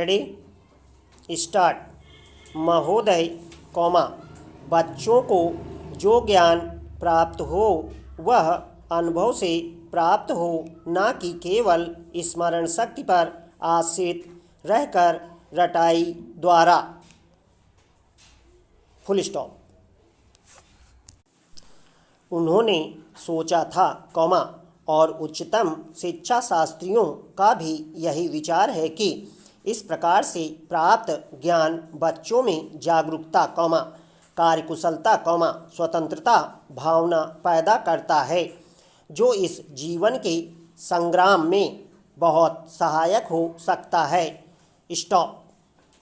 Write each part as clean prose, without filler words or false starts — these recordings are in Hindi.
Ready start. महोदय कौमा बच्चों को जो ज्ञान प्राप्त हो वह अनुभव से प्राप्त हो, ना कि केवल स्मरण शक्ति पर आश्रित रहकर रटाई द्वारा। Full stop. उन्होंने सोचा था कौमा और उच्चतम शिक्षा शास्त्रियों का भी यही विचार है कि इस प्रकार से प्राप्त ज्ञान बच्चों में जागरूकता कौमा कार्यकुशलता कौमा स्वतंत्रता भावना पैदा करता है, जो इस जीवन के संग्राम में बहुत सहायक हो सकता है। स्टॉप।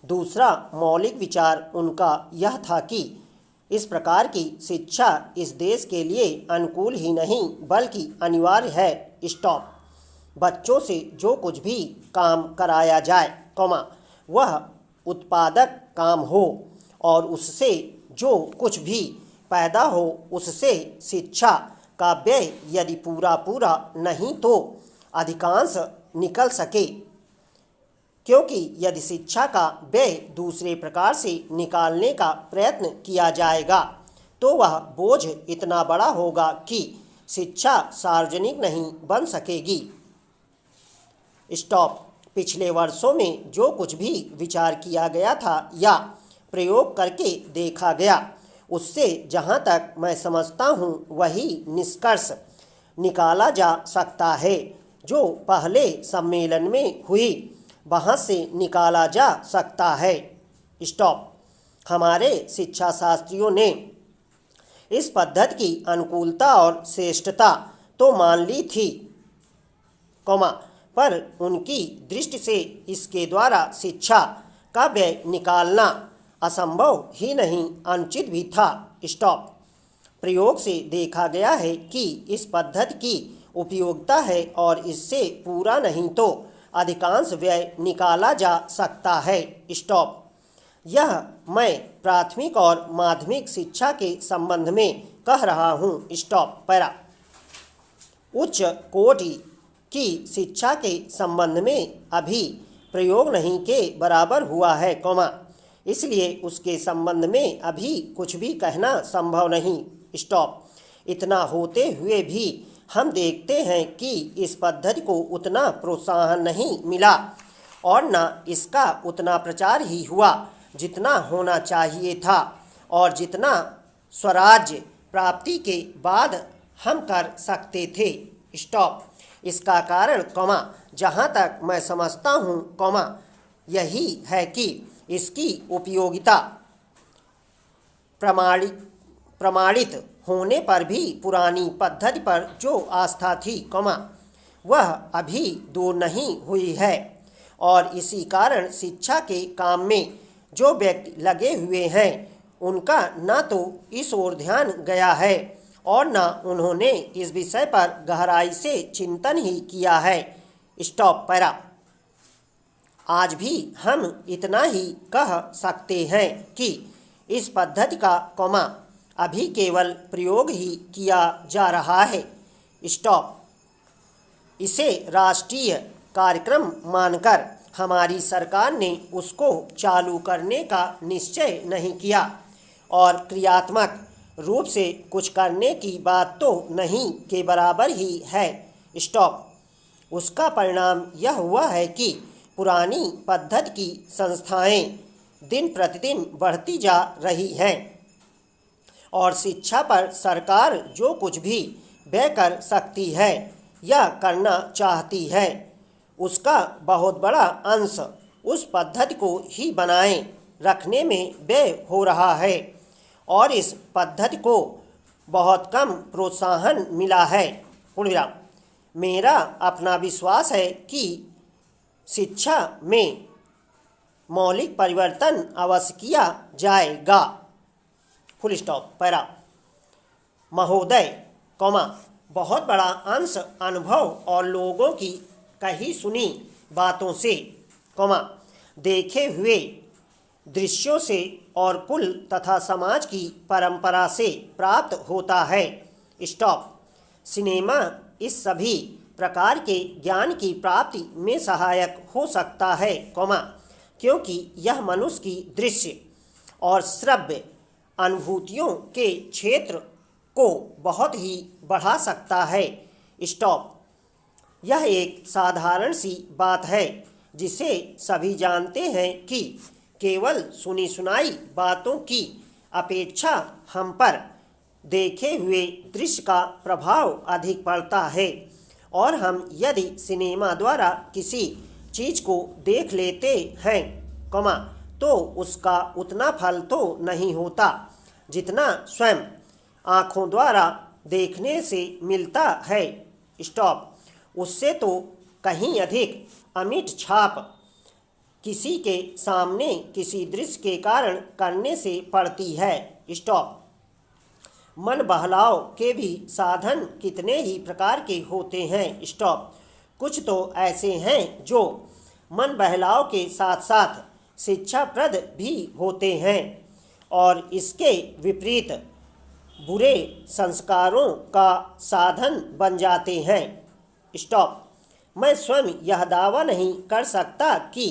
दूसरा मौलिक विचार उनका यह था कि इस प्रकार की शिक्षा इस देश के लिए अनुकूल ही नहीं बल्कि अनिवार्य है। स्टॉप। बच्चों से जो कुछ भी काम कराया जाए कौमा वह उत्पादक काम हो और उससे जो कुछ भी पैदा हो उससे शिक्षा का व्यय यदि पूरा नहीं तो अधिकांश निकल सके, क्योंकि यदि शिक्षा का व्यय दूसरे प्रकार से निकालने का प्रयत्न किया जाएगा तो वह बोझ इतना बड़ा होगा कि शिक्षा सार्वजनिक नहीं बन सकेगी। स्टॉप। पिछले वर्षों में जो कुछ भी विचार किया गया था या प्रयोग करके देखा गया उससे जहाँ तक मैं समझता हूँ वही निष्कर्ष निकाला जा सकता है जो पहले सम्मेलन में हुई वहाँ से निकाला जा सकता है। स्टॉप। हमारे शिक्षा शास्त्रियों ने इस पद्धति की अनुकूलता और श्रेष्ठता तो मान ली थी कौमा, पर उनकी दृष्टि से इसके द्वारा शिक्षा का व्यय निकालना असंभव ही नहीं अनुचित भी था। स्टॉप। प्रयोग से देखा गया है कि इस पद्धति की उपयोगिता है और इससे पूरा नहीं तो अधिकांश व्यय निकाला जा सकता है। स्टॉप। यह मैं प्राथमिक और माध्यमिक शिक्षा के संबंध में कह रहा हूँ। स्टॉप। पैरा। उच्च कोटि की शिक्षा के संबंध में अभी प्रयोग नहीं के बराबर हुआ है कौमा, इसलिए उसके संबंध में अभी कुछ भी कहना संभव नहीं। स्टॉप। इतना होते हुए भी हम देखते हैं कि इस पद्धति को उतना प्रोत्साहन नहीं मिला और न इसका उतना प्रचार ही हुआ जितना होना चाहिए था और जितना स्वराज्य प्राप्ति के बाद हम कर सकते थे। स्टॉप। इसका कारण कौमा जहाँ तक मैं समझता हूँ कौमा यही है कि इसकी उपयोगिता प्रमाणित होने पर भी पुरानी पद्धति पर जो आस्था थी कौमा वह अभी दूर नहीं हुई है और इसी कारण शिक्षा के काम में जो व्यक्ति लगे हुए हैं उनका न तो इस ओर ध्यान गया है और न उन्होंने इस विषय पर गहराई से चिंतन ही किया है। स्टॉप। पैरा। आज भी हम इतना ही कह सकते हैं कि इस पद्धति का कौमा अभी केवल प्रयोग ही किया जा रहा है। स्टॉप। इसे राष्ट्रीय कार्यक्रम मानकर हमारी सरकार ने उसको चालू करने का निश्चय नहीं किया और क्रियात्मक रूप से कुछ करने की बात तो नहीं के बराबर ही है। स्टॉप। उसका परिणाम यह हुआ है कि पुरानी पद्धति की संस्थाएं दिन प्रतिदिन बढ़ती जा रही हैं और शिक्षा पर सरकार जो कुछ भी व्यय कर सकती है या करना चाहती है उसका बहुत बड़ा अंश उस पद्धति को ही बनाए रखने में व्यय हो रहा है और इस पद्धति को बहुत कम प्रोत्साहन मिला है। पूर्णविराम। मेरा अपना विश्वास है कि शिक्षा में मौलिक परिवर्तन अवश्य किया जाएगा। Full stop. पैरा। महोदय कौमा बहुत बड़ा अंश अनुभव और लोगों की कही सुनी बातों से कौमा देखे हुए दृश्यों से और कुल तथा समाज की परंपरा से प्राप्त होता है। स्टॉप। सिनेमा इस सभी प्रकार के ज्ञान की प्राप्ति में सहायक हो सकता है कौमा क्योंकि यह मनुष्य की दृश्य और श्रव्य अनुभूतियों के क्षेत्र को बहुत ही बढ़ा सकता है। स्टॉप। यह एक साधारण सी बात है जिसे सभी जानते हैं कि केवल सुनी सुनाई बातों की अपेक्षा हम पर देखे हुए दृश्य का प्रभाव अधिक पड़ता है, और हम यदि सिनेमा द्वारा किसी चीज़ को देख लेते हैं तो उसका उतना फल तो नहीं होता जितना स्वयं आँखों द्वारा देखने से मिलता है। स्टॉप। उससे तो कहीं अधिक अमिट छाप किसी के सामने किसी दृश्य के कारण करने से पड़ती है। स्टॉप। मन बहलाव के भी साधन कितने ही प्रकार के होते हैं। स्टॉप। कुछ तो ऐसे हैं जो मन बहलाव के साथ साथ शिक्षाप्रद भी होते हैं और इसके विपरीत बुरे संस्कारों का साधन बन जाते हैं। स्टॉप। मैं स्वयं यह दावा नहीं कर सकता कि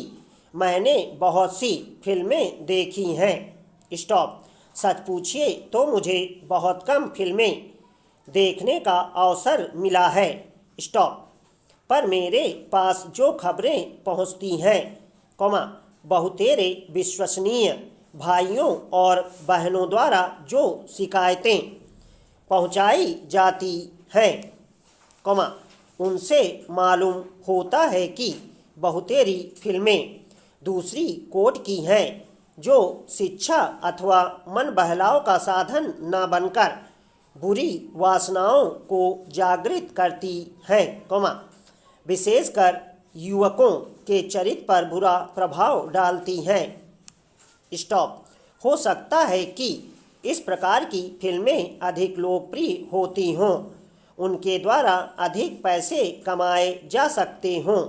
मैंने बहुत सी फिल्में देखी हैं। स्टॉप। सच पूछिए तो मुझे बहुत कम फिल्में देखने का अवसर मिला है। स्टॉप। पर मेरे पास जो खबरें पहुंचती हैं बहुतेरे विश्वसनीय भाइयों और बहनों द्वारा जो शिकायतें पहुंचाई जाती हैं उनसे मालूम होता है कि बहुतेरी फिल्में दूसरी कोट की हैं जो शिक्षा अथवा मन बहलाव का साधन न बनकर बुरी वासनाओं को जागृत करती हैं विशेषकर युवकों के चरित्र पर बुरा प्रभाव डालती हैं। स्टॉप। हो सकता है कि इस प्रकार की फिल्में अधिक लोकप्रिय होती हों, उनके द्वारा अधिक पैसे कमाए जा सकते हों।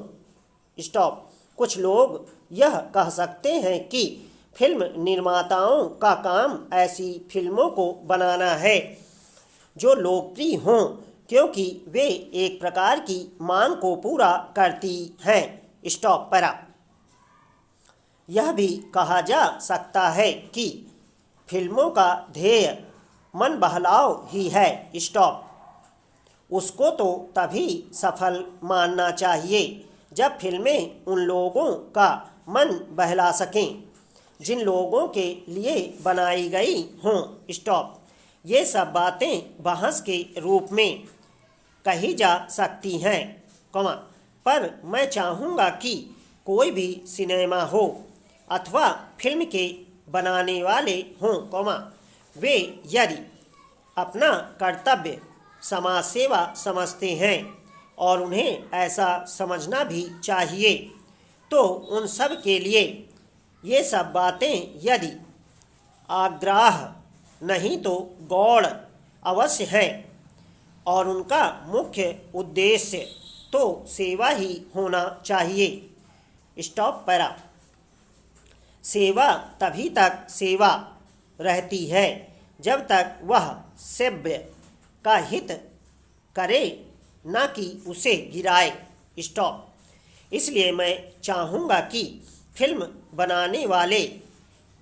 स्टॉप। कुछ लोग यह कह सकते हैं कि फिल्म निर्माताओं का काम ऐसी फिल्मों को बनाना है जो लोकप्रिय हों, क्योंकि वे एक प्रकार की मांग को पूरा करती हैं। स्टॉप पर यह भी कहा जा सकता है कि फिल्मों का ध्येय मन बहलाव ही है। स्टॉप। उसको तो तभी सफल मानना चाहिए जब फिल्में उन लोगों का मन बहला सकें जिन लोगों के लिए बनाई गई हों। स्टॉप। ये सब बातें बहस के रूप में कही जा सकती हैं पर मैं चाहूँगा कि कोई भी सिनेमा हो अथवा फिल्म के बनाने वाले हों वे यदि अपना कर्तव्य समाज सेवा समझते हैं और उन्हें ऐसा समझना भी चाहिए तो उन सब के लिए ये सब बातें यदि आग्रह नहीं तो गौड़ अवश्य है और उनका मुख्य उद्देश्य तो सेवा ही होना चाहिए। Stop para. सेवा तभी तक सेवा रहती है जब तक वह सेव्य का हित करे, न कि उसे गिराए। स्टॉप। इसलिए मैं चाहूँगा कि फिल्म बनाने वाले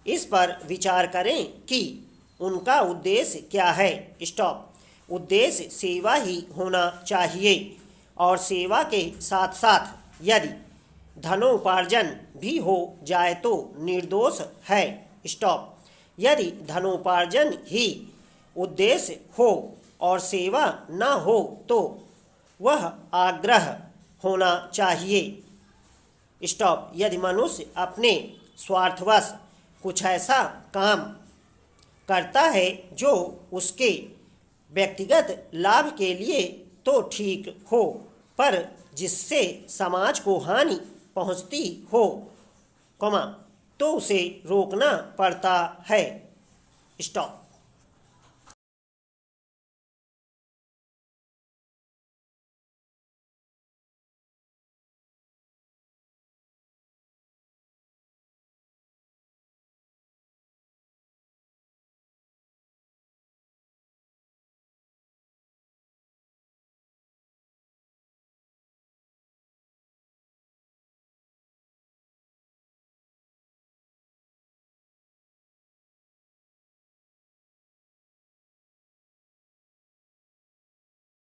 इस पर विचार करें कि उनका उद्देश्य क्या है। स्टॉप। उद्देश्य सेवा ही होना चाहिए और सेवा के साथ साथ यदि धनोपार्जन भी हो जाए तो निर्दोष है। स्टॉप। यदि धनोपार्जन ही उद्देश्य हो और सेवा न हो तो वह आग्रह होना चाहिए। स्टॉप। यदि मनुष्य अपने स्वार्थवश कुछ ऐसा काम करता है जो उसके व्यक्तिगत लाभ के लिए तो ठीक हो, पर जिससे समाज को हानि पहुंचती हो तो उसे रोकना पड़ता है। स्टॉप।